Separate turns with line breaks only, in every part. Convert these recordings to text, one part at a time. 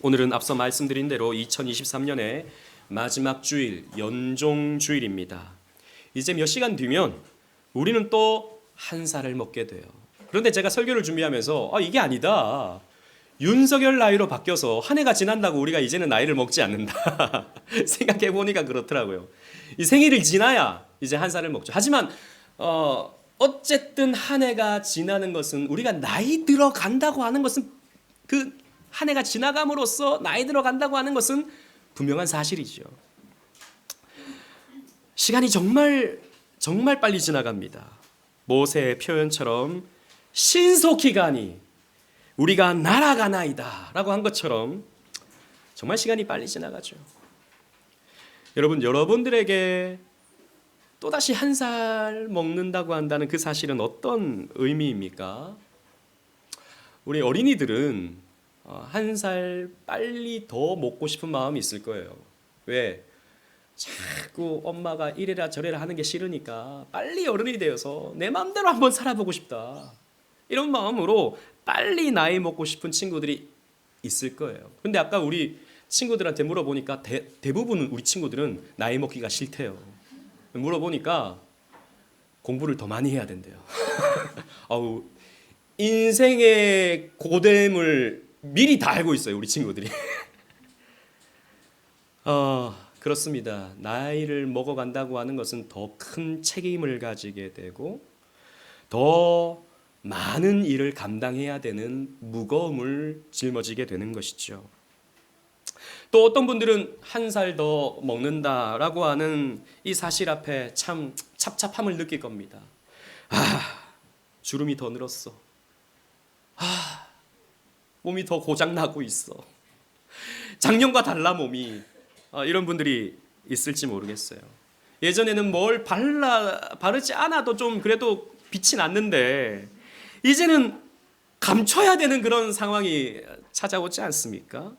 오늘은 앞서 말씀드린 대로 2023년의 마지막 주일, 연종주일입니다. 이제 몇 시간 뒤면 우리는 또 한 살을 먹게 돼요. 그런데 제가 설교를 준비하면서 이게 아니다. 윤석열 나이로 바뀌어서 한 해가 지난다고 우리가 이제는 나이를 먹지 않는다. 생각해 보니까 그렇더라고요. 이 생일을 지나야 이제 한 살을 먹죠. 하지만 어쨌든 한 해가 지나는 것은 우리가 나이 들어간다고 하는 것은 그 한 해가 지나감으로써 나이 들어간다고 하는 것은 분명한 사실이죠. 시간이 정말 빨리 지나갑니다. 모세의 표현처럼 신속히 가니 우리가 날아가나이다 라고 한 것처럼 정말 시간이 빨리 지나가죠. 여러분들에게 또다시 한 살 먹는다고 한다는 그 사실은 어떤 의미입니까? 우리 어린이들은 한 살 빨리 더 먹고 싶은 마음이 있을 거예요. 왜? 자꾸 엄마가 이래라 저래라 하는 게 싫으니까 빨리 어른이 되어서 내 마음대로 한번 살아보고 싶다. 이런 마음으로 빨리 나이 먹고 싶은 친구들이 있을 거예요. 근데 아까 우리 친구들한테 물어보니까 대부분 우리 친구들은 나이 먹기가 싫대요. 물어보니까 공부를 더 많이 해야 된대요. 인생의 고됨을 미리 다 알고 있어요, 우리 친구들이. 그렇습니다. 나이를 먹어간다고 하는 것은 더 큰 책임을 가지게 되고 더 많은 일을 감당해야 되는 무거움을 짊어지게 되는 것이죠. 또 어떤 분들은 한 살 더 먹는다라고 하는 이 사실 앞에 참 찹찹함을 느낄 겁니다. 주름이 더 늘었어. 몸이 더 고장나고 있어. 작년과 달라 몸이. 이런 분들이 있을지 모르겠어요. 예전에는 뭘 바르지 않아도 좀 그래도 빛이 났는데 이제는 감춰야 되는 그런 상황이 찾아오지 않습니까?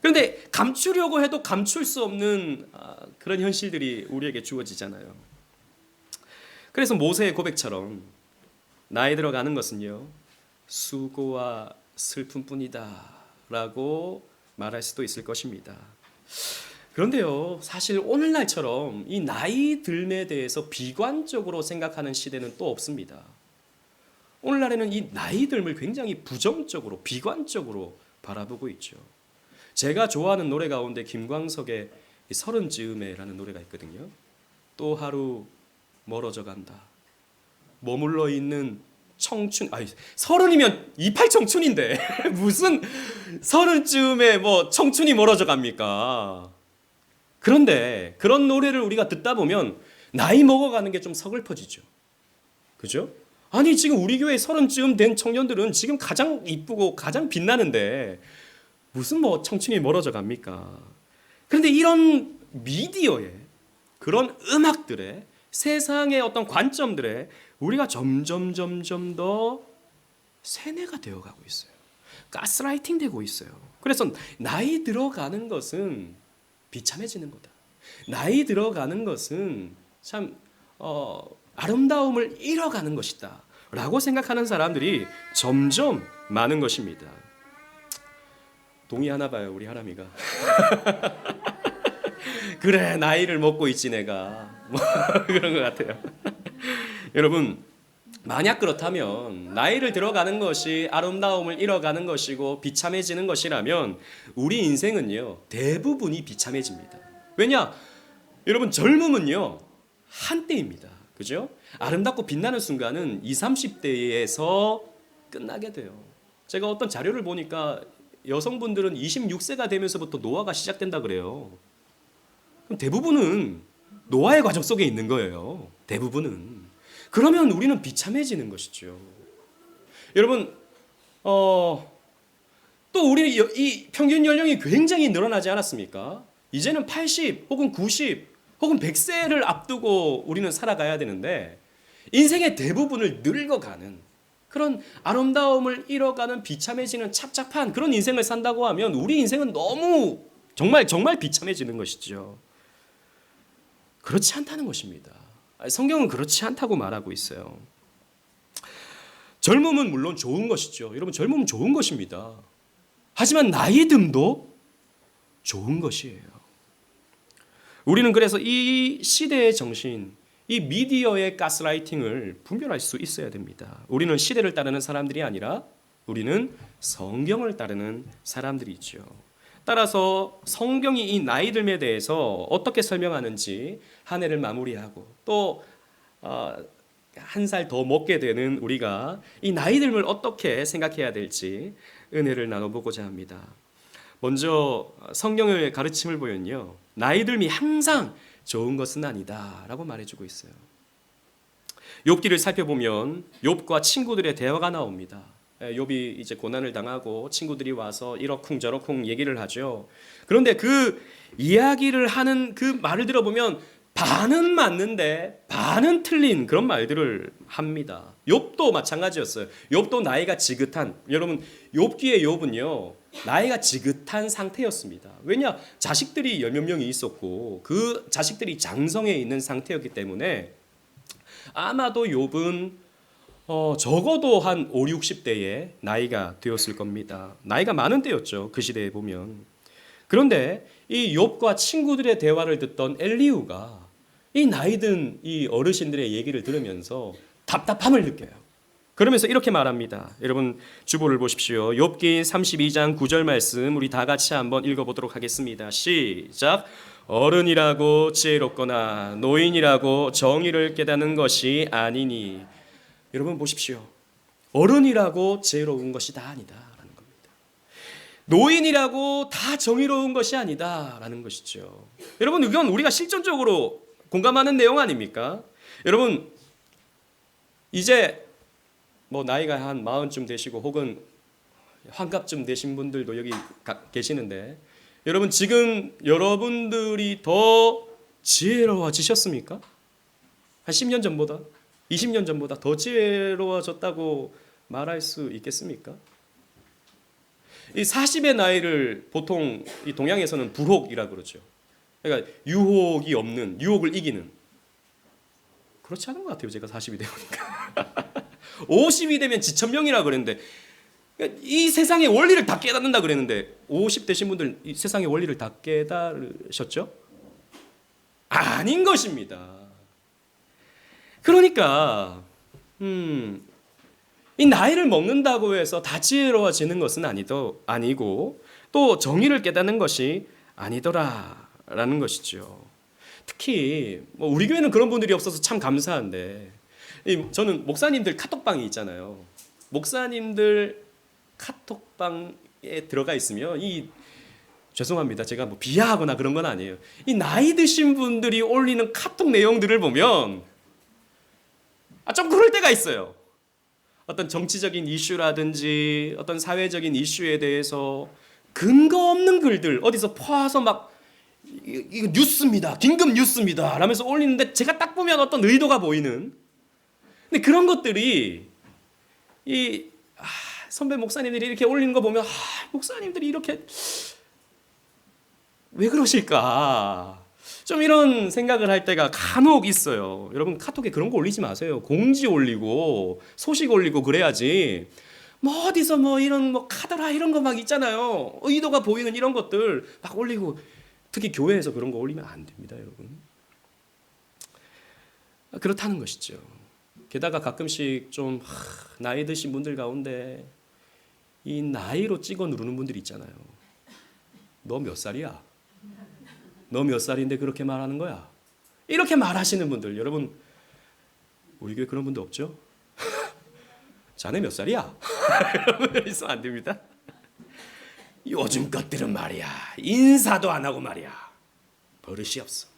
그런데 감추려고 해도 감출 수 없는 그런 현실들이 우리에게 주어지잖아요. 그래서 모세의 고백처럼 나이 들어가는 것은요, 수고와 슬픔뿐이다 라고 말할 수도 있을 것입니다. 그런데요, 사실 오늘날처럼 이 나이 듦에 대해서 비관적으로 생각하는 시대는 또 없습니다. 오늘날에는 이 나이 듦을 굉장히 부정적으로, 비관적으로 바라보고 있죠. 제가 좋아하는 노래 가운데 김광석의 서른 즈음에라는 노래가 있거든요. 또 하루 멀어져 간다. 머물러 있는 청춘, 서른이면 28 청춘인데 무슨 서른쯤에 뭐 청춘이 멀어져 갑니까? 그런데 그런 노래를 우리가 듣다 보면 나이 먹어가는 게 좀 서글퍼지죠. 그죠? 아니 지금 우리 교회 서른쯤 된 청년들은 지금 가장 이쁘고 가장 빛나는데 무슨 뭐 청춘이 멀어져 갑니까? 그런데 이런 미디어에 그런 음악들에 세상의 어떤 관점들에 우리가 점점 더 세뇌가 되어가고 있어요. 가스라이팅 되고 있어요. 그래서 나이 들어가는 것은 비참해지는 거다. 나이 들어가는 것은 참 아름다움을 잃어가는 것이다 라고 생각하는 사람들이 점점 많은 것입니다. 동의하나 봐요, 우리 하람이가. 그래, 나이를 먹고 있지 내가. 뭐 그런 것 같아요. 여러분, 만약 그렇다면 나이를 들어가는 것이 아름다움을 잃어가는 것이고 비참해지는 것이라면 우리 인생은요, 대부분이 비참해집니다. 왜냐? 여러분, 젊음은요, 한때입니다. 그죠? 아름답고 빛나는 순간은 20, 30대에서 끝나게 돼요. 제가 어떤 자료를 보니까 여성분들은 26세가 되면서부터 노화가 시작된다 그래요. 그럼 대부분은 노화의 과정 속에 있는 거예요. 대부분은. 그러면 우리는 비참해지는 것이죠. 여러분, 또 우리 이 평균 연령이 굉장히 늘어나지 않았습니까? 이제는 80 혹은 90 혹은 100세를 앞두고 우리는 살아가야 되는데 인생의 대부분을 늙어가는 그런 아름다움을 잃어가는 비참해지는 찹찹한 그런 인생을 산다고 하면 우리 인생은 너무 정말 비참해지는 것이죠. 그렇지 않다는 것입니다. 성경은 그렇지 않다고 말하고 있어요. 젊음은 물론 좋은 것이죠. 여러분, 젊음은 좋은 것입니다. 하지만 나이듦도 좋은 것이에요. 우리는 그래서 이 시대의 정신, 이 미디어의 가스라이팅을 분별할 수 있어야 됩니다. 우리는 시대를 따르는 사람들이 아니라 우리는 성경을 따르는 사람들이죠. 따라서 성경이 이 나이듦에 대해서 어떻게 설명하는지 한 해를 마무리하고 또 한 살 더 먹게 되는 우리가 이 나이듦을 어떻게 생각해야 될지 은혜를 나눠보고자 합니다. 먼저 성경의 가르침을 보면요, 나이듦이 항상 좋은 것은 아니다라고 말해주고 있어요. 욥기를 살펴보면 욥과 친구들의 대화가 나옵니다. 욥이 이제 고난을 당하고 친구들이 와서 이러쿵저러쿵 얘기를 하죠. 그런데 그 이야기를 하는 그 말을 들어보면 반은 맞는데 반은 틀린 그런 말들을 합니다. 욥도 마찬가지였어요. 욥도 나이가 지긋한, 여러분 욥기의 욥은요 나이가 지긋한 상태였습니다. 왜냐? 자식들이 열몇 명이 있었고 그 자식들이 장성해 있는 상태였기 때문에 아마도 욥은 적어도 한 5, 60대의 나이가 되었을 겁니다. 나이가 많은 때였죠. 그 시대에 보면. 그런데 이 욥과 친구들의 대화를 듣던 엘리후가 이 나이든 이 어르신들의 얘기를 들으면서 답답함을 느껴요. 그러면서 이렇게 말합니다. 여러분 주보를 보십시오. 욥기 32장 9절 말씀 우리 다 같이 한번 읽어보도록 하겠습니다. 시작. 어른이라고 지혜롭거나 노인이라고 정의를 깨닫는 것이 아니니. 여러분 보십시오. 어른이라고 지혜로운 것이 다 아니다라는 겁니다. 노인이라고 다 정의로운 것이 아니다라는 것이죠. 여러분 이건 우리가 실존적으로 공감하는 내용 아닙니까? 여러분 이제 뭐 나이가 한 40쯤 되시고 혹은 환갑쯤 되신 분들도 여기 계시는데 여러분 지금 여러분들이 더 지혜로워지셨습니까? 한 10년 전보다? 20년 전보다 더 지혜로워졌다고 말할 수 있겠습니까? 이 40의 나이를 보통 이 동양에서는 불혹이라고 그러죠. 그러니까 유혹이 없는, 유혹을 이기는. 그렇지 않은 것 같아요. 제가 40이 되니까. 50이 되면 지천명이라고 그랬는데 이 세상의 원리를 다 깨닫는다 그랬는데 50 되신 분들 이 세상의 원리를 다 깨달으셨죠? 아닌 것입니다. 그러니까 이 나이를 먹는다고 해서 다 지혜로워지는 것은 아니고 또 정의를 깨닫는 것이 아니더라라는 것이죠. 특히 뭐 우리 교회는 그런 분들이 없어서 참 감사한데 저는 목사님들 카톡방이 있잖아요. 목사님들 카톡방에 들어가 있으면 죄송합니다. 제가 뭐 비하하거나 그런 건 아니에요. 이 나이 드신 분들이 올리는 카톡 내용들을 보면 좀 그럴 때가 있어요. 어떤 정치적인 이슈라든지 어떤 사회적인 이슈에 대해서 근거 없는 글들 어디서 퍼와서 막 이거 뉴스입니다. 긴급 뉴스입니다. 라면서 올리는데 제가 딱 보면 어떤 의도가 보이는. 근데 그런 것들이 선배 목사님들이 이렇게 올리는 거 보면 목사님들이 이렇게 왜 그러실까? 좀 이런 생각을 할 때가 간혹 있어요. 여러분 카톡에 그런 거 올리지 마세요. 공지 올리고 소식 올리고 그래야지. 뭐 어디서 뭐 이런 뭐 카더라 이런 거 막 있잖아요. 의도가 보이는 이런 것들 막 올리고 특히 교회에서 그런 거 올리면 안 됩니다, 여러분. 그렇다는 것이죠. 게다가 가끔씩 좀 나이 드신 분들 가운데 이 나이로 찍어 누르는 분들 있잖아요. 너 몇 살이야? 너 몇 살인데 그렇게 말하는 거야? 이렇게 말하시는 분들, 여러분 우리 교회 그런 분들 없죠? 자네 몇 살이야? 여러분 있으면 안 됩니다. 요즘 것들은 말이야 인사도 안 하고 말이야 버릇이 없어.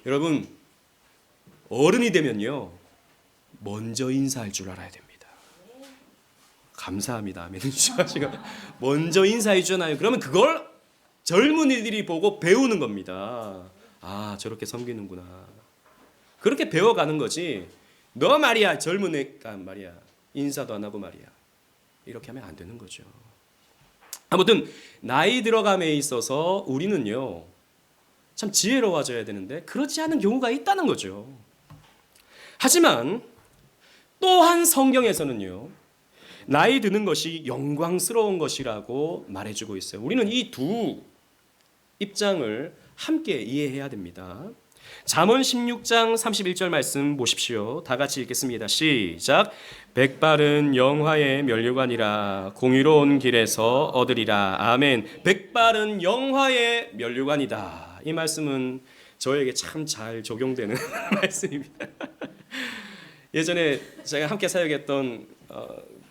여러분 어른이 되면요 먼저 인사할 줄 알아야 됩니다. 감사합니다. 아멘. 먼저 인사해 주잖아요. 그러면 그걸 젊은이들이 보고 배우는 겁니다. 아 저렇게 섬기는구나. 그렇게 배워가는 거지. 너 말이야 젊은 애가 말이야 인사도 안 하고 말이야 이렇게 하면 안 되는 거죠. 아무튼 나이 들어감에 있어서 우리는요 참 지혜로워져야 되는데 그렇지 않은 경우가 있다는 거죠. 하지만 또한 성경에서는요 나이 드는 것이 영광스러운 것이라고 말해주고 있어요. 우리는 이 두 입장을 함께 이해해야 됩니다. 잠언 16장 31절 말씀 보십시오. 다 같이 읽겠습니다. 시작. 백발은 영화의 면류관이라 공의로운 길에서 얻으리라. 아멘. 백발은 영화의 면류관이다. 이 말씀은 저에게 참 잘 적용되는 말씀입니다. 예전에 제가 함께 사역했던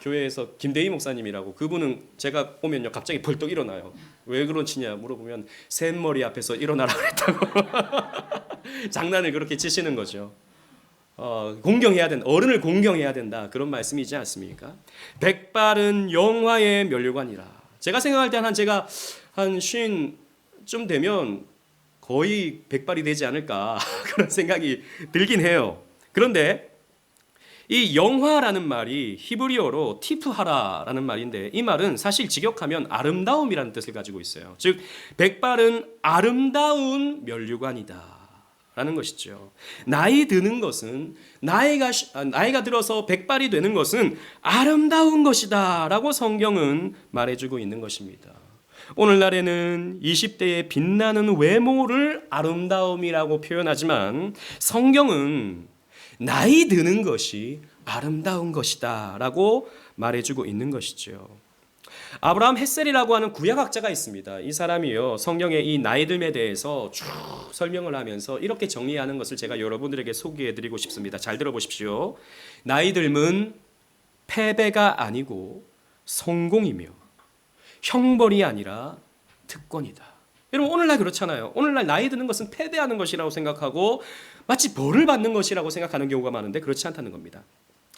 교회에서 김대희 목사님이라고, 그분은 제가 보면요 갑자기 벌떡 일어나요. 왜 그런지냐 물어보면 샘머리 앞에서 일어나라 그랬다고 장난을 그렇게 치시는 거죠. 공경해야 된다. 어른을 공경해야 된다. 그런 말씀이지 않습니까? 백발은 영화의 면류관이라. 제가 생각할 때는 제가 한 50쯤 되면 거의 백발이 되지 않을까 그런 생각이 들긴 해요. 그런데 이 영화라는 말이 히브리어로 티프하라라는 말인데, 이 말은 사실 직역하면 아름다움이라는 뜻을 가지고 있어요. 즉 백발은 아름다운 면류관이다 라는 것이죠. 나이 드는 것은, 나이가 들어서 백발이 되는 것은 아름다운 것이다 라고 성경은 말해주고 있는 것입니다. 오늘날에는 20대의 빛나는 외모를 아름다움이라고 표현하지만 성경은 나이 드는 것이 아름다운 것이다 라고 말해주고 있는 것이죠. 아브라함 헷셀이라고 하는 구약학자가 있습니다. 이 사람이요 성경의 이 나이 듦에 대해서 쭉 설명을 하면서 이렇게 정리하는 것을 제가 여러분들에게 소개해드리고 싶습니다. 잘 들어보십시오. 나이 듦은 패배가 아니고 성공이며 형벌이 아니라 특권이다. 여러분 오늘날 그렇잖아요. 오늘날 나이 드는 것은 패배하는 것이라고 생각하고 마치 벌을 받는 것이라고 생각하는 경우가 많은데 그렇지 않다는 겁니다.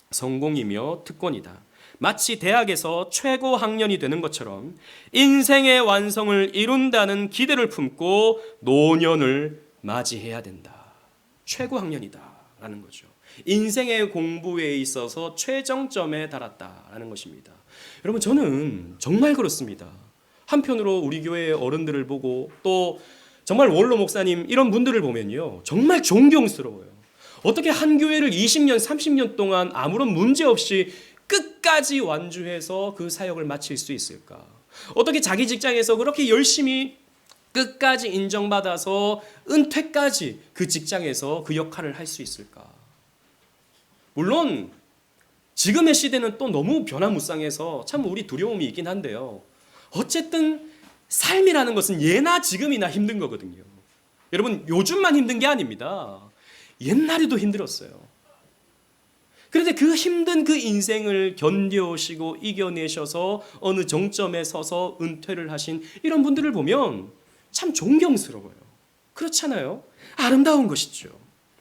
성공이며 특권이다. 마치 대학에서 최고 학년이 되는 것처럼 인생의 완성을 이룬다는 기대를 품고 노년을 맞이해야 된다. 최고 학년이다라는 거죠. 인생의 공부에 있어서 최정점에 달았다라는 것입니다. 여러분 저는 정말 그렇습니다. 한편으로 우리 교회의 어른들을 보고 또 정말 원로 목사님 이런 분들을 보면요 정말 존경스러워요. 어떻게 한 교회를 20년 30년 동안 아무런 문제 없이 끝까지 완주해서 그 사역을 마칠 수 있을까? 어떻게 자기 직장에서 그렇게 열심히 끝까지 인정받아서 은퇴까지 그 직장에서 그 역할을 할 수 있을까? 물론 지금의 시대는 또 너무 변화무쌍해서 참 우리 두려움이 있긴 한데요. 어쨌든 삶이라는 것은 예나 지금이나 힘든 거거든요. 여러분 요즘만 힘든 게 아닙니다. 옛날에도 힘들었어요. 그런데 그 힘든 그 인생을 견뎌오시고 이겨내셔서 어느 정점에 서서 은퇴를 하신 이런 분들을 보면 참 존경스러워요. 그렇잖아요. 아름다운 것이죠.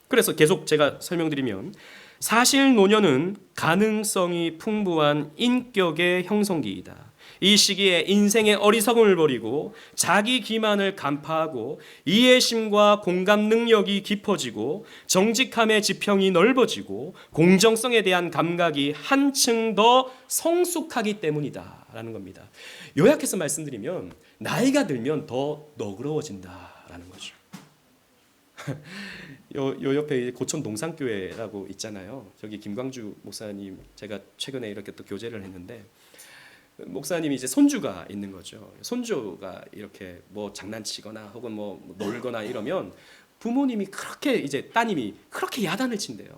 그래서 계속 제가 설명드리면 사실 노년은 가능성이 풍부한 인격의 형성기이다. 이 시기에 인생의 어리석음을 버리고 자기 기만을 간파하고 이해심과 공감 능력이 깊어지고 정직함의 지평이 넓어지고 공정성에 대한 감각이 한층 더 성숙하기 때문이다 라는 겁니다. 요약해서 말씀드리면 나이가 들면 더 너그러워진다라는 거죠. 요 옆에 고천 동산교회라고 있잖아요. 저기 김광주 목사님 제가 최근에 이렇게 또 교제를 했는데 목사님이 이제 손주가 있는 거죠. 손주가 이렇게 뭐 장난치거나 혹은 뭐 놀거나 이러면 부모님이 그렇게 이제 따님이 그렇게 야단을 친대요.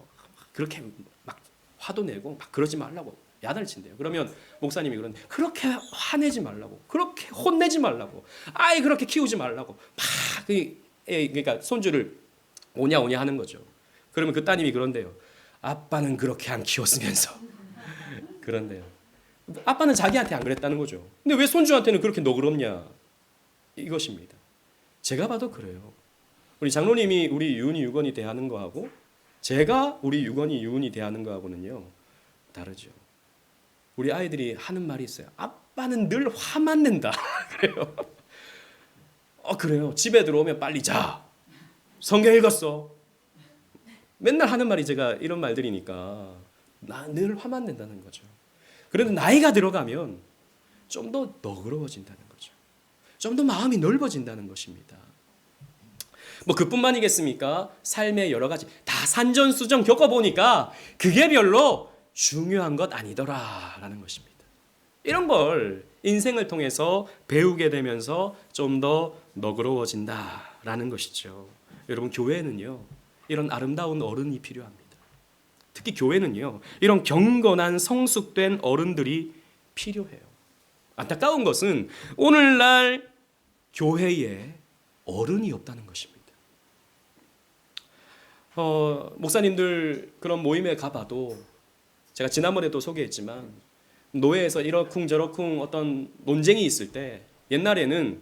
그렇게 막 화도 내고 막 그러지 말라고 야단을 친대요. 그러면 목사님이 그렇게 화내지 말라고, 그렇게 혼내지 말라고, 아이 그렇게 키우지 말라고 막 그러니까 손주를 오냐오냐 하는 거죠. 그러면 그 따님이 그런데요. 아빠는 그렇게 안 키웠으면서 그런데요. 아빠는 자기한테 안 그랬다는 거죠. 근데 왜 손주한테는 그렇게 너그럽냐 이것입니다. 제가 봐도 그래요. 우리 장로님이 우리 유은이 유건이 대하는 거하고 제가 우리 유건이 유은이 대하는 거하고는요 다르죠. 우리 아이들이 하는 말이 있어요. 아빠는 늘 화만 낸다. 그래요. 그래요. 집에 들어오면 빨리 자. 성경 읽었어. 맨날 하는 말이 제가 이런 말들이니까 나 늘 화만 낸다는 거죠. 그런데 나이가 들어가면 좀 더 너그러워진다는 거죠. 좀 더 마음이 넓어진다는 것입니다. 뭐 그뿐만이겠습니까? 삶의 여러 가지 다 산전수전 겪어보니까 그게 별로 중요한 것 아니더라라는 것입니다. 이런 걸 인생을 통해서 배우게 되면서 좀 더 너그러워진다라는 것이죠. 여러분, 교회는요, 이런 아름다운 어른이 필요합니다. 특히 교회는요, 이런 경건한 성숙된 어른들이 필요해요. 안타까운 것은 오늘날 교회에 어른이 없다는 것입니다. 목사님들 그런 모임에 가봐도 제가 지난번에도 소개했지만 노예에서 이러쿵저러쿵 어떤 논쟁이 있을 때 옛날에는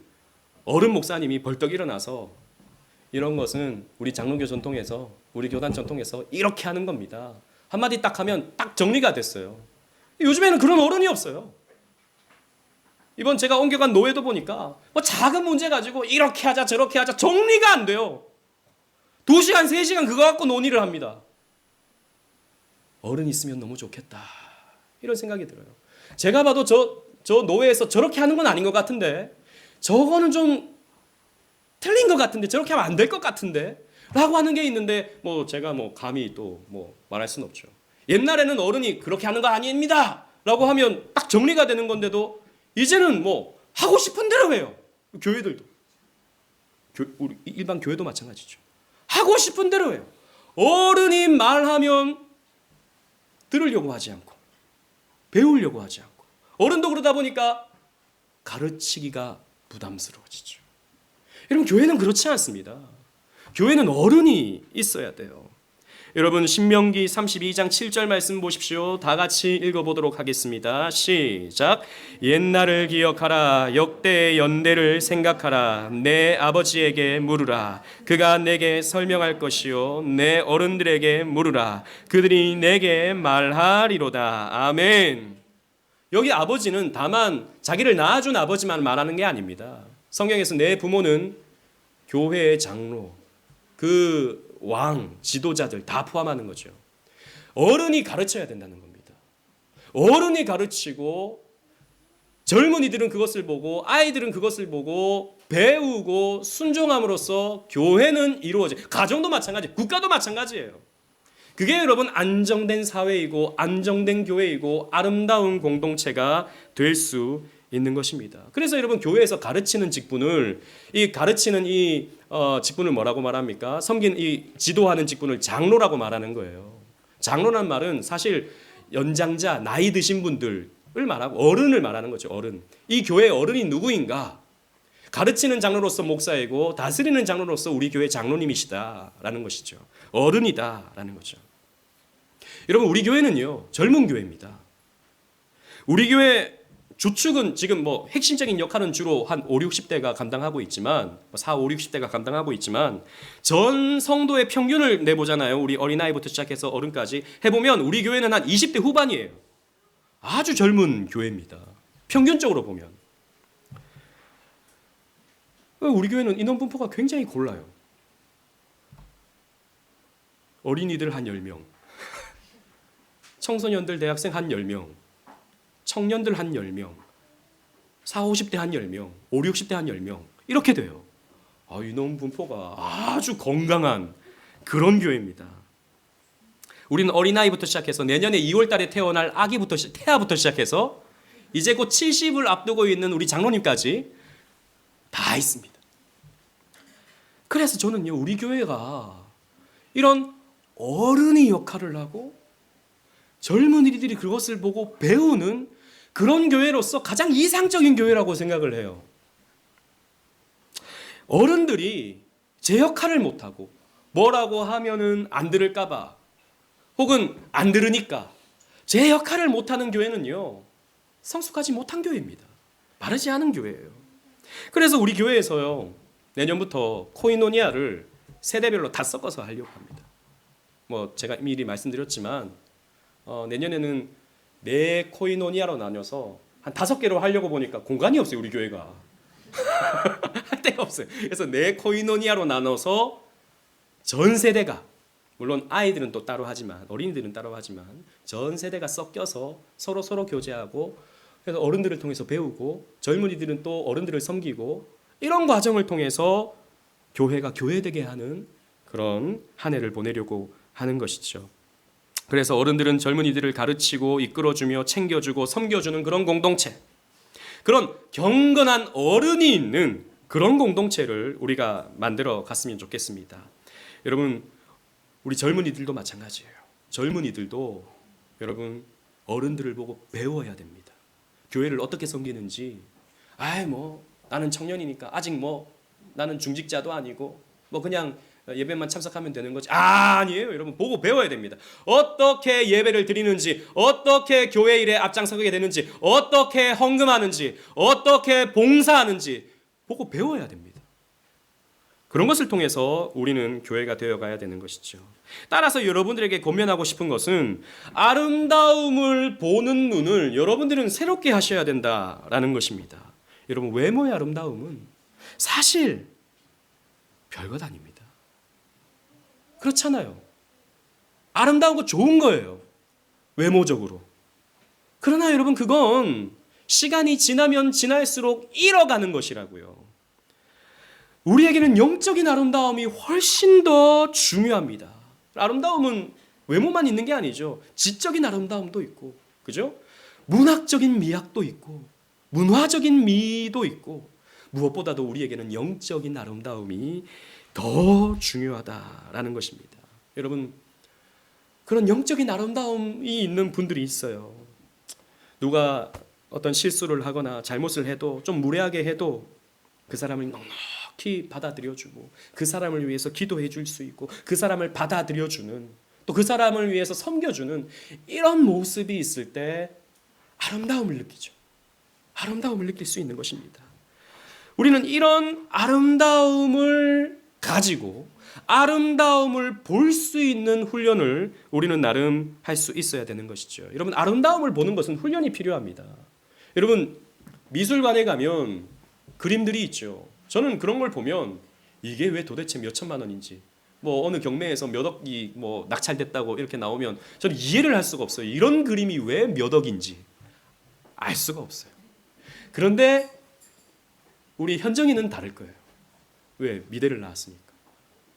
어른 목사님이 벌떡 일어나서 이런 것은 우리 장로교 전통에서 우리 교단 전통에서 이렇게 하는 겁니다. 한마디 딱 하면 딱 정리가 됐어요. 요즘에는 그런 어른이 없어요. 이번 제가 옮겨간 노예도 보니까 뭐 작은 문제 가지고 이렇게 하자 저렇게 하자 정리가 안 돼요. 2시간 3시간 그거 갖고 논의를 합니다. 어른이 있으면 너무 좋겠다 이런 생각이 들어요. 제가 봐도 저 노예에서 저렇게 하는 건 아닌 것 같은데 저거는 좀 틀린 것 같은데 저렇게 하면 안 될 것 같은데 라고 하는 게 있는데 뭐 제가 뭐 감히 또 뭐 말할 수는 없죠. 옛날에는 어른이 그렇게 하는 거 아닙니다 라고 하면 딱 정리가 되는 건데도 이제는 뭐 하고 싶은 대로 해요. 교회들도 우리 일반 교회도 마찬가지죠. 하고 싶은 대로 해요. 어른이 말하면 들으려고 하지 않고 배우려고 하지 않고 어른도 그러다 보니까 가르치기가 부담스러워지죠. 여러분, 교회는 그렇지 않습니다. 교회는 어른이 있어야 돼요. 여러분, 신명기 32장 7절 말씀 보십시오. 다 같이 읽어보도록 하겠습니다. 시작. 옛날을 기억하라. 역대의 연대를 생각하라. 내 아버지에게 물으라. 그가 내게 설명할 것이요 내 어른들에게 물으라. 그들이 내게 말하리로다. 아멘. 여기 아버지는 다만 자기를 낳아준 아버지만 말하는 게 아닙니다. 성경에서 내 부모는 교회의 장로, 그 왕, 지도자들 다 포함하는 거죠. 어른이 가르쳐야 된다는 겁니다. 어른이 가르치고 젊은이들은 그것을 보고 아이들은 그것을 보고 배우고 순종함으로써 교회는 이루어져. 가정도 마찬가지, 국가도 마찬가지예요. 그게 여러분 안정된 사회이고 안정된 교회이고 아름다운 공동체가 될 수 있는 것입니다. 그래서 여러분, 교회에서 가르치는 직분을 직분을 뭐라고 말합니까? 섬긴 이 지도하는 직분을 장로라고 말하는 거예요. 장로란 말은 사실 연장자, 나이 드신 분들을 말하고 어른을 말하는 거죠. 어른. 이 교회의 어른이 누구인가? 가르치는 장로로서 목사이고 다스리는 장로로서 우리 교회 장로님이시다라는 것이죠. 어른이다라는 거죠. 여러분, 우리 교회는요, 젊은 교회입니다. 우리 교회 주축은 지금 뭐 핵심적인 역할은 주로 한 5, 60대가 감당하고 있지만 4, 5, 60대가 감당하고 있지만 전 성도의 평균을 내보잖아요. 우리 어린아이부터 시작해서 어른까지 해보면 우리 교회는 한 20대 후반이에요. 아주 젊은 교회입니다. 평균적으로 보면. 우리 교회는 인원 분포가 굉장히 골라요. 어린이들 한 10명, 청소년들 대학생 한 10명, 청년들 한 10명, 4, 50대 한 10명, 5, 60대 한 10명 이렇게 돼요. 인원 분포가 아주 건강한 그런 교회입니다. 우리는 어린아이부터 시작해서 내년에 2월 달에 태어날 태아부터 시작해서 이제 곧 70을 앞두고 있는 우리 장로님까지 다 있습니다. 그래서 저는요, 우리 교회가 이런 어른의 역할을 하고 젊은이들이 그것을 보고 배우는 그런 교회로서 가장 이상적인 교회라고 생각을 해요. 어른들이 제 역할을 못하고 뭐라고 하면은 안 들을까 봐 혹은 안 들으니까 제 역할을 못하는 교회는요, 성숙하지 못한 교회입니다. 바르지 않은 교회예요. 그래서 우리 교회에서요, 내년부터 코이노니아를 세대별로 다 섞어서 하려고 합니다. 뭐 제가 미리 말씀드렸지만 내년에는 4코이노니아로 나눠서 한 5개로 하려고 보니까 공간이 없어요. 우리 교회가 할 데가 없어요. 그래서 4코이노니아로 나눠서 전 세대가, 물론 아이들은 또 따로 하지만 어린이들은 따로 하지만 전 세대가 섞여서 서로 교제하고, 그래서 어른들을 통해서 배우고 젊은이들은 또 어른들을 섬기고, 이런 과정을 통해서 교회가 교회되게 하는 그런 한 해를 보내려고 하는 것이죠. 그래서 어른들은 젊은이들을 가르치고 이끌어주며 챙겨주고 섬겨주는 그런 공동체, 그런 경건한 어른이 있는 그런 공동체를 우리가 만들어 갔으면 좋겠습니다. 여러분, 우리 젊은이들도 마찬가지예요. 젊은이들도 여러분 어른들을 보고 배워야 됩니다. 교회를 어떻게 섬기는지, 나는 청년이니까 아직 나는 중직자도 아니고 그냥 예배만 참석하면 되는 거지. 아니에요. 여러분, 보고 배워야 됩니다. 어떻게 예배를 드리는지, 어떻게 교회 일에 앞장서게 되는지, 어떻게 헌금하는지, 어떻게 봉사하는지 보고 배워야 됩니다. 그런 것을 통해서 우리는 교회가 되어가야 되는 것이죠. 따라서 여러분들에게 권면하고 싶은 것은 아름다움을 보는 눈을 여러분들은 새롭게 하셔야 된다라는 것입니다. 여러분, 외모의 아름다움은 사실 별것 아닙니다. 그렇잖아요. 아름다운 거 좋은 거예요. 외모적으로. 그러나 여러분, 그건 시간이 지나면 지날수록 잃어가는 것이라고요. 우리에게는 영적인 아름다움이 훨씬 더 중요합니다. 아름다움은 외모만 있는 게 아니죠. 지적인 아름다움도 있고, 그죠? 문학적인 미학도 있고, 문화적인 미도 있고, 무엇보다도 우리에게는 영적인 아름다움이 더 중요하다라는 것입니다. 여러분, 그런 영적인 아름다움이 있는 분들이 있어요. 누가 어떤 실수를 하거나 잘못을 해도, 좀 무례하게 해도 그 사람을 넉넉히 받아들여주고, 그 사람을 위해서 기도해 줄 수 있고, 그 사람을 받아들여주는, 또 그 사람을 위해서 섬겨주는 이런 모습이 있을 때 아름다움을 느끼죠. 아름다움을 느낄 수 있는 것입니다. 우리는 이런 아름다움을 가지고 아름다움을 볼 수 있는 훈련을 우리는 나름 할 수 있어야 되는 것이죠. 여러분, 아름다움을 보는 것은 훈련이 필요합니다. 여러분, 미술관에 가면 그림들이 있죠. 저는 그런 걸 보면 이게 왜 도대체 몇 천만 원인지, 어느 경매에서 몇 억이 낙찰됐다고 이렇게 나오면 저는 이해를 할 수가 없어요. 이런 그림이 왜 몇 억인지 알 수가 없어요. 그런데 우리 현정이는 다를 거예요. 왜? 미대를 나왔으니까.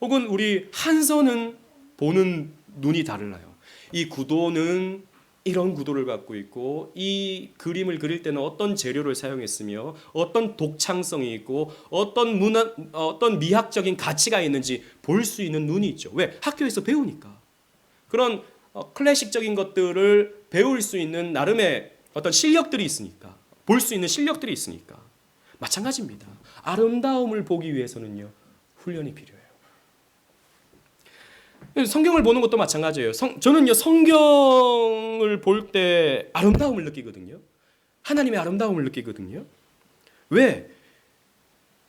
혹은 우리 한선은 보는 눈이 달라요. 이 구도는 이런 구도를 갖고 있고, 이 그림을 그릴 때는 어떤 재료를 사용했으며 어떤 독창성이 있고 어떤 미학적인 가치가 있는지 볼 수 있는 눈이 있죠. 왜? 학교에서 배우니까. 그런 클래식적인 것들을 배울 수 있는 나름의 어떤 실력들이 있으니까, 볼 수 있는 실력들이 있으니까. 마찬가지입니다. 아름다움을 보기 위해서는요, 훈련이 필요해요. 성경을 보는 것도 마찬가지예요. 저는요, 성경을 볼 때 아름다움을 느끼거든요. 하나님의 아름다움을 느끼거든요. 왜?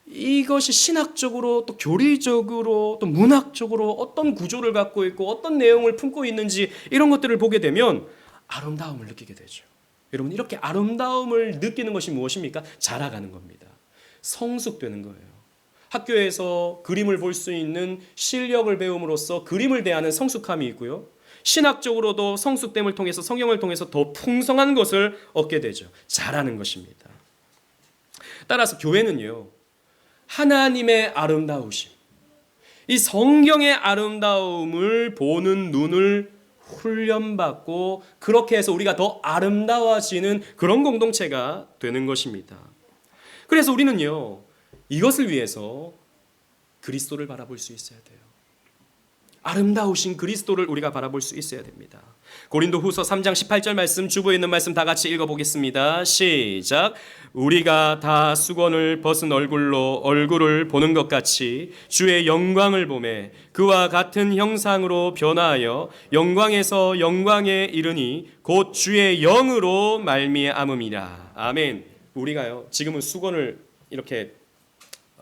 이것이 신학적으로, 또 교리적으로, 또 문학적으로 어떤 구조를 갖고 있고 어떤 내용을 품고 있는지, 이런 것들을 보게 되면 아름다움을 느끼게 되죠. 여러분, 이렇게 아름다움을 느끼는 것이 무엇입니까? 자라가는 겁니다. 성숙되는 거예요. 학교에서 그림을 볼 수 있는 실력을 배움으로써 그림을 대하는 성숙함이 있고요. 신학적으로도 성숙됨을 통해서, 성경을 통해서 더 풍성한 것을 얻게 되죠. 자라는 것입니다. 따라서 교회는요, 하나님의 아름다우심, 이 성경의 아름다움을 보는 눈을 훈련받고, 그렇게 해서 우리가 더 아름다워지는 그런 공동체가 되는 것입니다. 그래서 우리는요, 이것을 위해서 그리스도를 바라볼 수 있어야 돼요. 아름다우신 그리스도를 우리가 바라볼 수 있어야 됩니다. 고린도후서 3장 18절 말씀, 주보에 있는 말씀 다 같이 읽어보겠습니다. 시작. 우리가 다 수건을 벗은 얼굴로 얼굴을 보는 것 같이 주의 영광을 보매 그와 같은 형상으로 변화하여 영광에서 영광에 이르니 곧 주의 영으로 말미암음이라. 아멘. 우리가요, 지금은 수건을 이렇게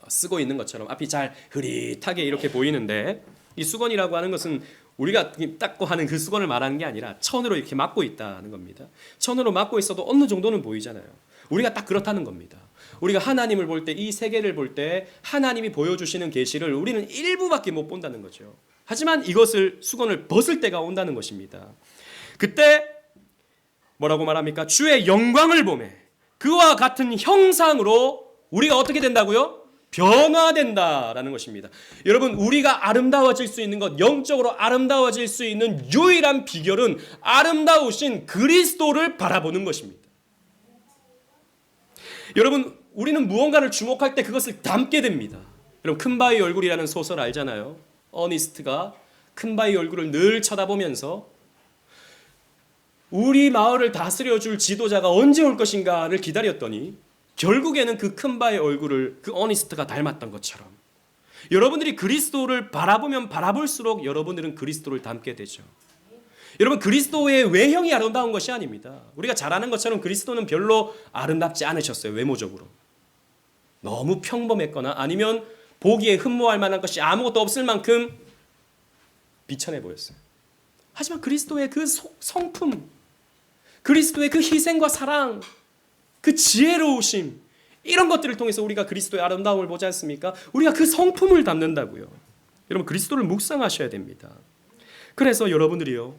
쓰고 있는 것처럼 앞이 잘 흐릿하게 이렇게 보이는데, 이 수건이라고 하는 것은 우리가 닦고 하는 그 수건을 말하는 게 아니라 천으로 이렇게 막고 있다는 겁니다. 천으로 막고 있어도 어느 정도는 보이잖아요. 우리가 딱 그렇다는 겁니다. 우리가 하나님을 볼 때, 이 세계를 볼 때 하나님이 보여주시는 계시를 우리는 일부밖에 못 본다는 거죠. 하지만 이것을, 수건을 벗을 때가 온다는 것입니다. 그때 뭐라고 말합니까? 주의 영광을 보매 그와 같은 형상으로 우리가 어떻게 된다고요? 변화된다라는 것입니다. 여러분, 우리가 아름다워질 수 있는 것, 영적으로 아름다워질 수 있는 유일한 비결은 아름다우신 그리스도를 바라보는 것입니다. 여러분, 우리는 무언가를 주목할 때 그것을 담게 됩니다. 여러분, 큰바위 얼굴이라는 소설 알잖아요. 어니스트가 큰바위 얼굴을 늘 쳐다보면서 우리 마을을 다스려줄 지도자가 언제 올 것인가를 기다렸더니 결국에는 그 큰바의 얼굴을 그 어니스트가 닮았던 것처럼 여러분들이 그리스도를 바라보면 바라볼수록 여러분들은 그리스도를 닮게 되죠. 여러분, 그리스도의 외형이 아름다운 것이 아닙니다. 우리가 잘 아는 것처럼 그리스도는 별로 아름답지 않으셨어요. 외모적으로 너무 평범했거나 아니면 보기에 흠모할 만한 것이 아무것도 없을 만큼 비천해 보였어요. 하지만 그리스도의 그 성품, 그리스도의 그 희생과 사랑, 그 지혜로우심, 이런 것들을 통해서 우리가 그리스도의 아름다움을 보지 않습니까? 우리가 그 성품을 담는다고요. 여러분, 그리스도를 묵상하셔야 됩니다. 그래서 여러분들이요,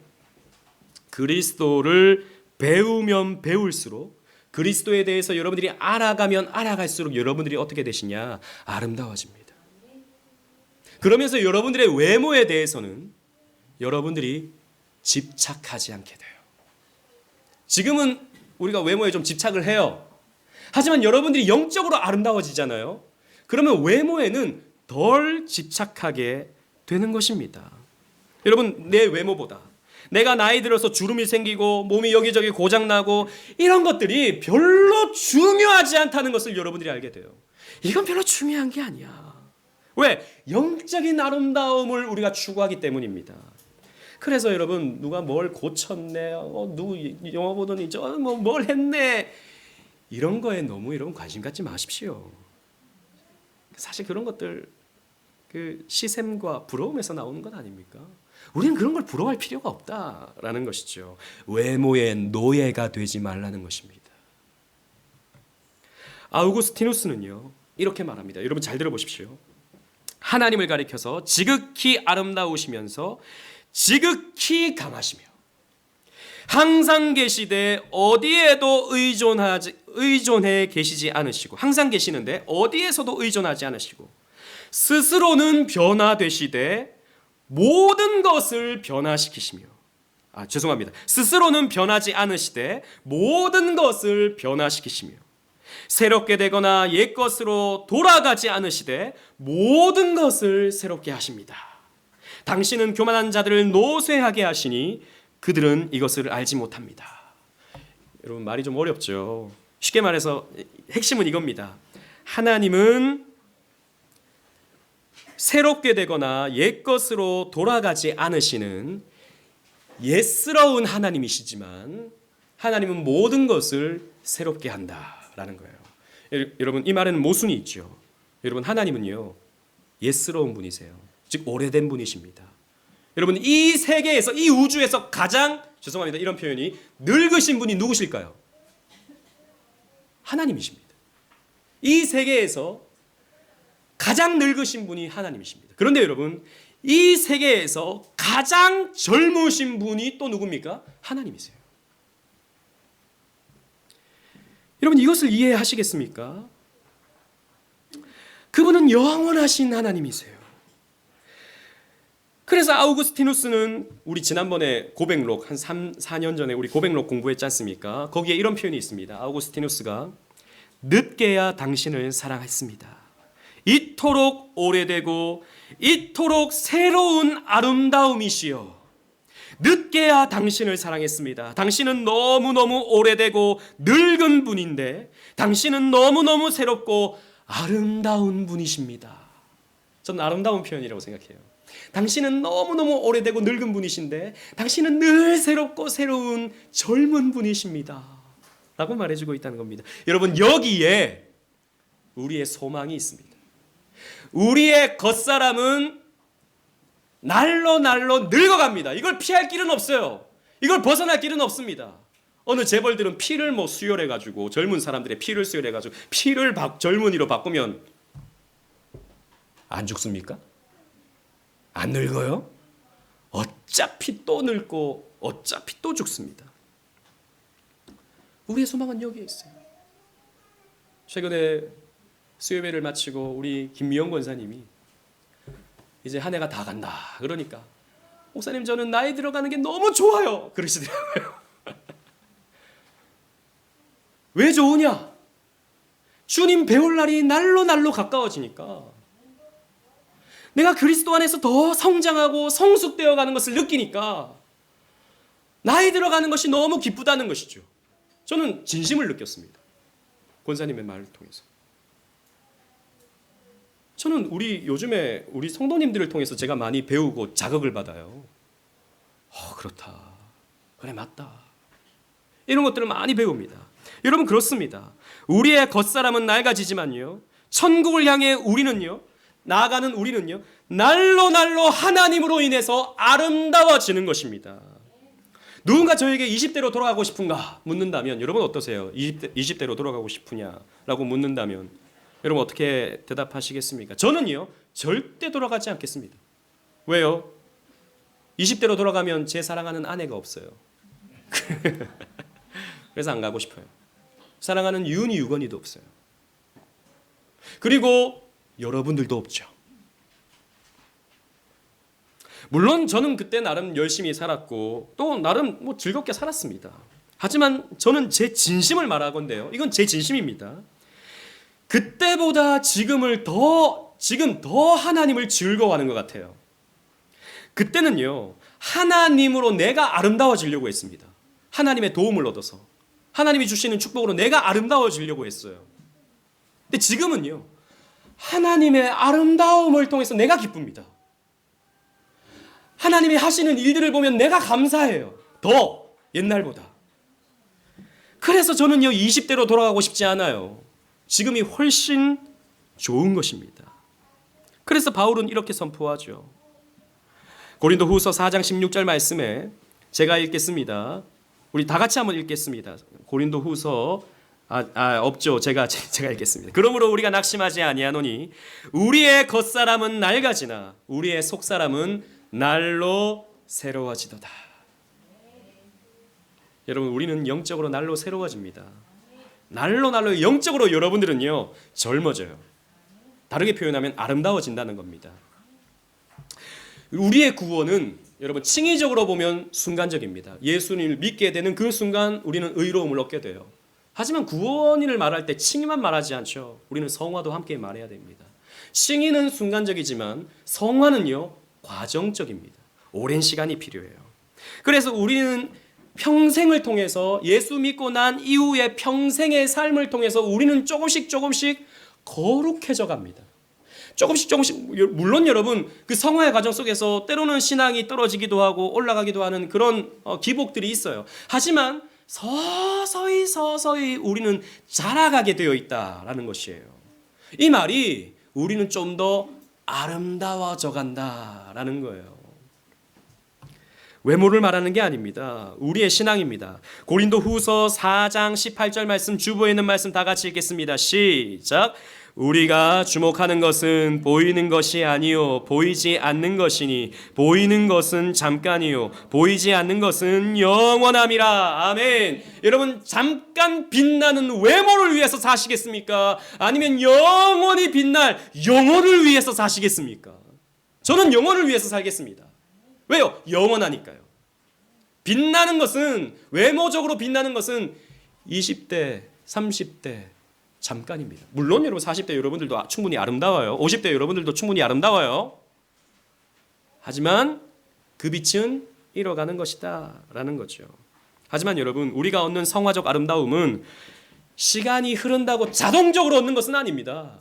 그리스도를 배우면 배울수록, 그리스도에 대해서 여러분들이 알아가면 알아갈수록 여러분들이 어떻게 되시냐? 아름다워집니다. 그러면서 여러분들의 외모에 대해서는 여러분들이 집착하지 않게 돼요. 지금은 우리가 외모에 좀 집착을 해요. 하지만 여러분들이 영적으로 아름다워지잖아요. 그러면 외모에는 덜 집착하게 되는 것입니다. 여러분, 내 외모보다 내가 나이 들어서 주름이 생기고 몸이 여기저기 고장나고 이런 것들이 별로 중요하지 않다는 것을 여러분들이 알게 돼요. 이건 별로 중요한 게 아니야. 왜? 영적인 아름다움을 우리가 추구하기 때문입니다. 그래서 여러분, 누가 뭘 고쳤네, 누구 영화 보더니 뭘 했네, 이런 거에 너무 여러분 관심 갖지 마십시오. 사실 그런 것들 그 시샘과 부러움에서 나오는 것 아닙니까? 우리는 그런 걸 부러워할 필요가 없다라는 것이죠. 외모의 노예가 되지 말라는 것입니다. 아우구스티누스는요, 이렇게 말합니다. 여러분 잘 들어보십시오. 하나님을 가리켜서 지극히 아름다우시면서 지극히 강하시며 항상 계시되 어디에도 의존해 계시지 않으시고, 항상 계시는데 어디에서도 의존하지 않으시고, 스스로는 변화되시되 모든 것을 변화시키시며, 스스로는 변하지 않으시되 모든 것을 변화시키시며, 새롭게 되거나 옛것으로 돌아가지 않으시되 모든 것을 새롭게 하십니다. 당신은 교만한 자들을 노쇠하게 하시니 그들은 이것을 알지 못합니다. 여러분, 말이 좀 어렵죠. 쉽게 말해서 핵심은 이겁니다. 하나님은 새롭게 되거나 옛것으로 돌아가지 않으시는 옛스러운 하나님이시지만 하나님은 모든 것을 새롭게 한다라는 거예요. 여러분, 이 말에는 모순이 있죠. 여러분, 하나님은요, 옛스러운 분이세요. 즉 오래된 분이십니다. 여러분, 이 세계에서, 이 우주에서 가장, 죄송합니다, 이런 표현이, 늙으신 분이 누구실까요? 하나님이십니다. 이 세계에서 가장 늙으신 분이 하나님이십니다. 그런데 여러분, 이 세계에서 가장 젊으신 분이 또 누굽니까? 하나님이세요. 여러분, 이것을 이해하시겠습니까? 그분은 영원하신 하나님이세요. 그래서 아우구스티누스는, 우리 지난번에 고백록, 한 4년 전에 우리 고백록 공부했지 않습니까? 거기에 이런 표현이 있습니다. 아우구스티누스가 늦게야 당신을 사랑했습니다. 이토록 오래되고 이토록 새로운 아름다움이시여, 늦게야 당신을 사랑했습니다. 당신은 너무너무 오래되고 늙은 분인데 당신은 너무너무 새롭고 아름다운 분이십니다. 저는 아름다운 표현이라고 생각해요. 당신은 너무너무 오래되고 늙은 분이신데 당신은 늘 새롭고 새로운 젊은 분이십니다 라고 말해주고 있다는 겁니다. 여러분, 여기에 우리의 소망이 있습니다. 우리의 겉사람은 날로 늙어갑니다. 이걸 피할 길은 없어요. 이걸 벗어날 길은 없습니다. 어느 재벌들은 피를 수혈해가지고, 젊은 사람들의 피를 수혈해가지고 피를 젊은이로 바꾸면 안 죽습니까? 안 늙어요? 어차피 또 늙고 어차피 또 죽습니다. 우리의 소망은 여기에 있어요. 최근에 수요배를 마치고 우리 김미영 권사님이 이제 한 해가 다 간다 그러니까 목사님 저는 나이 들어가는 게 너무 좋아요 그러시더라고요. 왜 좋으냐? 주님 배울 날이 날로 가까워지니까 내가 그리스도 안에서 더 성장하고 성숙되어 가는 것을 느끼니까 나이 들어가는 것이 너무 기쁘다는 것이죠. 저는 진심을 느꼈습니다. 권사님의 말을 통해서. 저는 요즘에 우리 성도님들을 통해서 제가 많이 배우고 자극을 받아요. 그렇다. 그래 맞다. 이런 것들을 많이 배웁니다. 여러분 그렇습니다. 우리의 겉사람은 낡아지지만요. 천국을 향해 나아가는 우리는요. 날로 하나님으로 인해서 아름다워지는 것입니다. 누군가 저에게 20대로 돌아가고 싶은가 묻는다면 여러분 어떠세요? 20대로 돌아가고 싶으냐라고 묻는다면 여러분 어떻게 대답하시겠습니까? 저는요. 절대 돌아가지 않겠습니다. 왜요? 20대로 돌아가면 제 사랑하는 아내가 없어요. 그래서 안 가고 싶어요. 사랑하는 유은이 유건이도 없어요. 그리고 여러분들도 없죠. 물론 저는 그때 나름 열심히 살았고 또 나름 즐겁게 살았습니다. 하지만 저는 제 진심을 말하건대요. 이건 제 진심입니다. 그때보다 지금 더 하나님을 즐거워하는 것 같아요. 그때는요. 하나님으로 내가 아름다워지려고 했습니다. 하나님의 도움을 얻어서 하나님이 주시는 축복으로 내가 아름다워지려고 했어요. 근데 지금은요. 하나님의 아름다움을 통해서 내가 기쁩니다. 하나님이 하시는 일들을 보면 내가 감사해요. 더 옛날보다. 그래서 저는요 20대로 돌아가고 싶지 않아요. 지금이 훨씬 좋은 것입니다. 그래서 바울은 이렇게 선포하죠. 고린도후서 4장 16절 말씀에 제가 읽겠습니다. 우리 다 같이 한번 읽겠습니다. 고린도후서 없죠. 제가 읽겠습니다. 그러므로 우리가 낙심하지 아니하노니 우리의 겉사람은 낡아지나 우리의 속사람은 날로 새로워지도다. 여러분 우리는 영적으로 날로 새로워집니다. 날로 영적으로 여러분들은요 젊어져요. 다르게 표현하면 아름다워진다는 겁니다. 우리의 구원은 여러분 칭의적으로 보면 순간적입니다. 예수님을 믿게 되는 그 순간 우리는 의로움을 얻게 돼요. 하지만 구원인을 말할 때 칭의만 말하지 않죠. 우리는 성화도 함께 말해야 됩니다. 칭의는 순간적이지만 성화는요 과정적입니다. 오랜 시간이 필요해요. 그래서 우리는 평생을 통해서 예수 믿고 난 이후의 평생의 삶을 통해서 우리는 조금씩 거룩해져 갑니다. 조금씩 물론 여러분 그 성화의 과정 속에서 때로는 신앙이 떨어지기도 하고 올라가기도 하는 그런 기복들이 있어요. 하지만 서서히 우리는 자라가게 되어 있다라는 것이에요. 이 말이 우리는 좀 더 아름다워져 간다라는 거예요. 외모를 말하는 게 아닙니다. 우리의 신앙입니다. 고린도후서 4장 18절 말씀 주보에 있는 말씀 다 같이 읽겠습니다. 시작. 우리가 주목하는 것은 보이는 것이 아니요 보이지 않는 것이니 보이는 것은 잠깐이요 보이지 않는 것은 영원함이라. 아멘. 여러분 잠깐 빛나는 외모를 위해서 사시겠습니까? 아니면 영원히 빛날 영혼을 위해서 사시겠습니까? 저는 영혼을 위해서 살겠습니다. 왜요? 영원하니까요. 빛나는 것은 외모적으로 빛나는 것은 20대 30대 잠깐입니다. 물론 여러분 40대 여러분들도 충분히 아름다워요. 50대 여러분들도 충분히 아름다워요. 하지만 그 빛은 잃어가는 것이다 라는 거죠. 하지만 여러분 우리가 얻는 성화적 아름다움은 시간이 흐른다고 자동적으로 얻는 것은 아닙니다.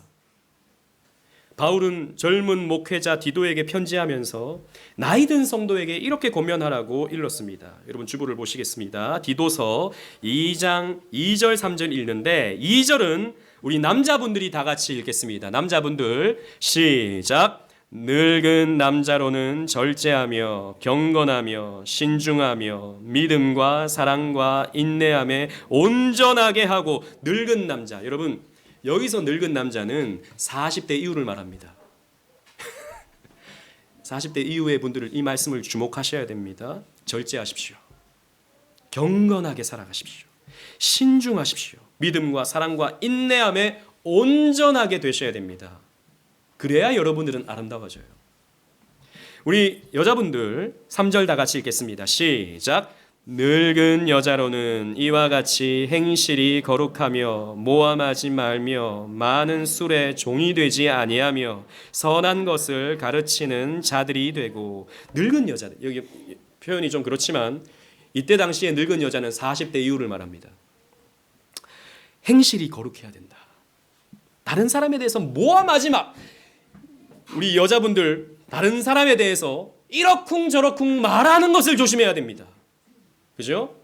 바울은 젊은 목회자 디도에게 편지하면서 나이든 성도에게 이렇게 권면하라고 일렀습니다. 여러분 주보를 보시겠습니다. 디도서 2장 2절 3절 읽는데 2절은 우리 남자분들이 다 같이 읽겠습니다. 남자분들 시작. 늙은 남자로는 절제하며 경건하며 신중하며 믿음과 사랑과 인내함에 온전하게 하고. 늙은 남자, 여러분 여기서 늙은 남자는 40대 이후를 말합니다. 40대 이후의 분들을 이 말씀을 주목하셔야 됩니다. 절제하십시오. 경건하게 살아가십시오. 신중하십시오. 믿음과 사랑과 인내함에 온전하게 되셔야 됩니다. 그래야 여러분들은 아름다워져요. 우리 여자분들 3절 다 같이 읽겠습니다. 시작. 늙은 여자로는 이와 같이 행실이 거룩하며 모함하지 말며 많은 술에 종이 되지 아니하며 선한 것을 가르치는 자들이 되고. 늙은 여자들, 여기 표현이 좀 그렇지만 이때 당시에 늙은 여자는 40대 이후를 말합니다. 행실이 거룩해야 된다. 다른 사람에 대해서 모함하지 마. 우리 여자분들 다른 사람에 대해서 이러쿵저러쿵 말하는 것을 조심해야 됩니다. 그죠?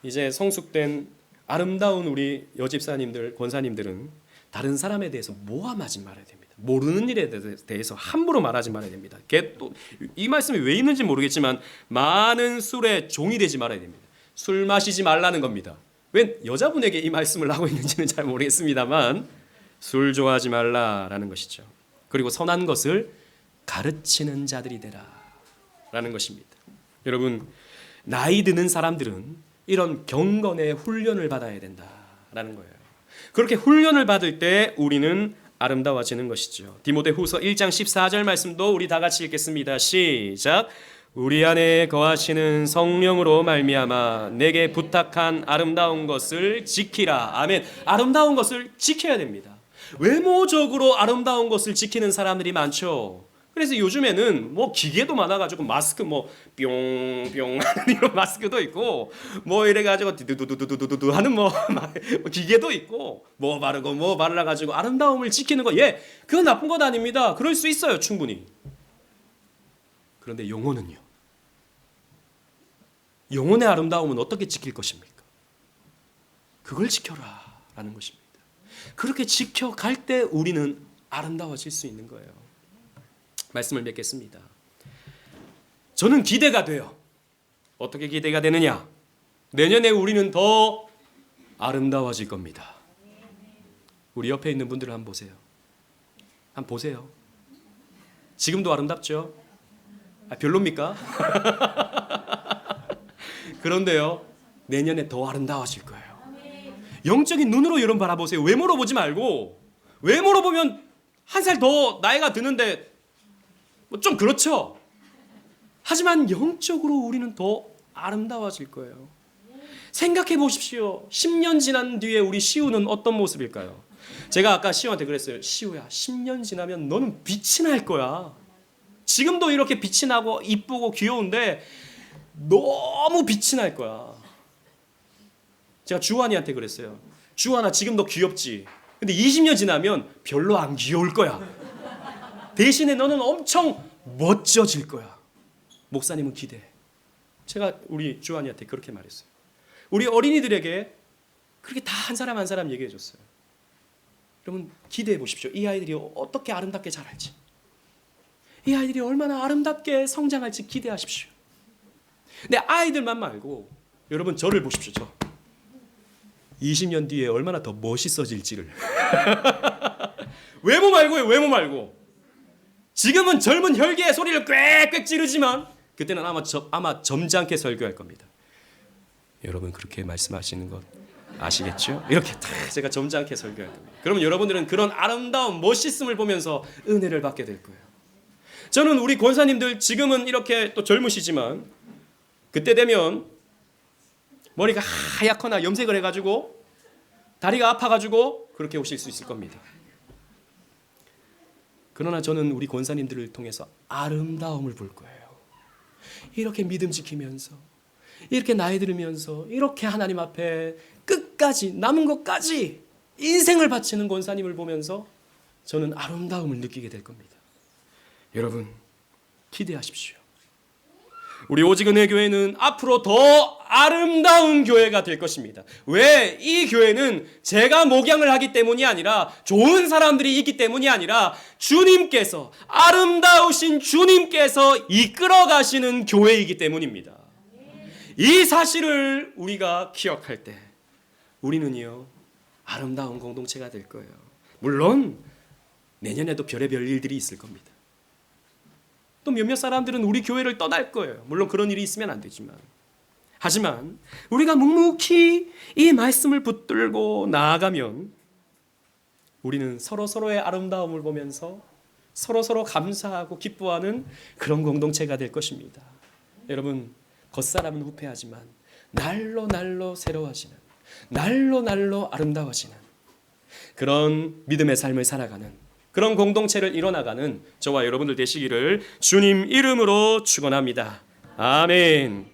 이제 성숙된 아름다운 우리 여집사님들, 권사님들은 다른 사람에 대해서 모함하지 말아야 됩니다. 모르는 일에 대해서 함부로 말하지 말아야 됩니다. 이 말씀이 왜 있는지 모르겠지만 많은 술에 종이 되지 말아야 됩니다. 술 마시지 말라는 겁니다. 왜 여자분에게 이 말씀을 하고 있는지는 잘 모르겠습니다만 술 좋아하지 말라라는 것이죠. 그리고 선한 것을 가르치는 자들이 되라 라는 것입니다. 여러분, 나이 드는 사람들은 이런 경건의 훈련을 받아야 된다라는 거예요. 그렇게 훈련을 받을 때 우리는 아름다워지는 것이죠. 디모데후서 1장 14절 말씀도 우리 다 같이 읽겠습니다. 시작. 우리 안에 거하시는 성령으로 말미암아 내게 부탁한 아름다운 것을 지키라. 아멘. 아름다운 것을 지켜야 됩니다. 외모적으로 아름다운 것을 지키는 사람들이 많죠. 그래서 요즘에는 뭐 기계도 많아가지고 마스크 뭐 뿅뿅 하는 이런 마스크도 있고 뭐 이래가지고 두두두두두두 하는 뭐 기계도 있고 뭐 바르고 뭐 발라가지고 아름다움을 지키는 거, 예, 그건 나쁜 것 아닙니다. 그럴 수 있어요, 충분히. 그런데 영혼은요? 영혼의 아름다움은 어떻게 지킬 것입니까? 그걸 지켜라라는 것입니다. 그렇게 지켜갈 때 우리는 아름다워질 수 있는 거예요. 말씀을 맺겠습니다. 저는 기대가 돼요. 어떻게 기대가 되느냐? 내년에 우리는 더 아름다워질 겁니다. 우리 옆에 있는 분들을 한번 보세요. 한번 보세요. 지금도 아름답죠? 별로입니까? 그런데요, 내년에 더 아름다워질 거예요. 영적인 눈으로 여러분 바라보세요. 외모로 보지 말고, 외모로 보면 한 살 더 나이가 드는데 좀 그렇죠. 하지만 영적으로 우리는 더 아름다워질 거예요. 생각해 보십시오. 10년 지난 뒤에 우리 시우는 어떤 모습일까요? 제가 아까 시우한테 그랬어요. 시우야, 10년 지나면 너는 빛이 날 거야. 지금도 이렇게 빛이 나고 이쁘고 귀여운데 너무 빛이 날 거야. 제가 주환이한테 그랬어요. 주환아, 지금 너 귀엽지? 근데 20년 지나면 별로 안 귀여울 거야. 대신에 너는 엄청 멋져질 거야. 목사님은 기대해. 제가 우리 주환이한테 그렇게 말했어요. 우리 어린이들에게 그렇게 다 한 사람 한 사람 얘기해 줬어요. 여러분, 기대해 보십시오. 이 아이들이 어떻게 아름답게 자랄지, 이 아이들이 얼마나 아름답게 성장할지 기대하십시오. 근데 아이들만 말고 여러분, 저를 보십시오. 저 20년 뒤에 얼마나 더 멋있어질지를. 외모 말고요, 외모 말고. 지금은 젊은 혈기의 소리를 꽥꽥 지르지만 그때는 아마 점잖게 설교할 겁니다. 여러분, 그렇게 말씀하시는 것 아시겠죠? 이렇게 다 제가 점잖게 설교할 겁니다. 그러면 여러분들은 그런 아름다운 멋있음을 보면서 은혜를 받게 될 거예요. 저는 우리 권사님들 지금은 이렇게 또 젊으시지만 그때 되면 머리가 하얗거나 염색을 해가지고 다리가 아파가지고 그렇게 오실 수 있을 겁니다. 그러나 저는 우리 권사님들을 통해서 아름다움을 볼 거예요. 이렇게 믿음 지키면서, 이렇게 나이 들으면서, 이렇게 하나님 앞에 끝까지 남은 것까지 인생을 바치는 권사님을 보면서 저는 아름다움을 느끼게 될 겁니다. 여러분, 기대하십시오. 우리 오직 은혜 교회는 앞으로 더 아름다운 교회가 될 것입니다. 왜? 이 교회는 제가 목양을 하기 때문이 아니라, 좋은 사람들이 있기 때문이 아니라 주님께서, 아름다우신 주님께서 이끌어 가시는 교회이기 때문입니다. 이 사실을 우리가 기억할 때 우리는요, 아름다운 공동체가 될 거예요. 물론 내년에도 별의별 일들이 있을 겁니다. 또 몇몇 사람들은 우리 교회를 떠날 거예요. 물론 그런 일이 있으면 안 되지만. 하지만 우리가 묵묵히 이 말씀을 붙들고 나아가면 우리는 서로서로의 아름다움을 보면서 서로서로 감사하고 기뻐하는 그런 공동체가 될 것입니다. 여러분, 겉사람은 후패하지만 날로 날로 새로워지는, 날로 날로 아름다워지는 그런 믿음의 삶을 살아가는 그런 공동체를 이뤄나가는 저와 여러분들 되시기를 주님 이름으로 축원합니다. 아멘.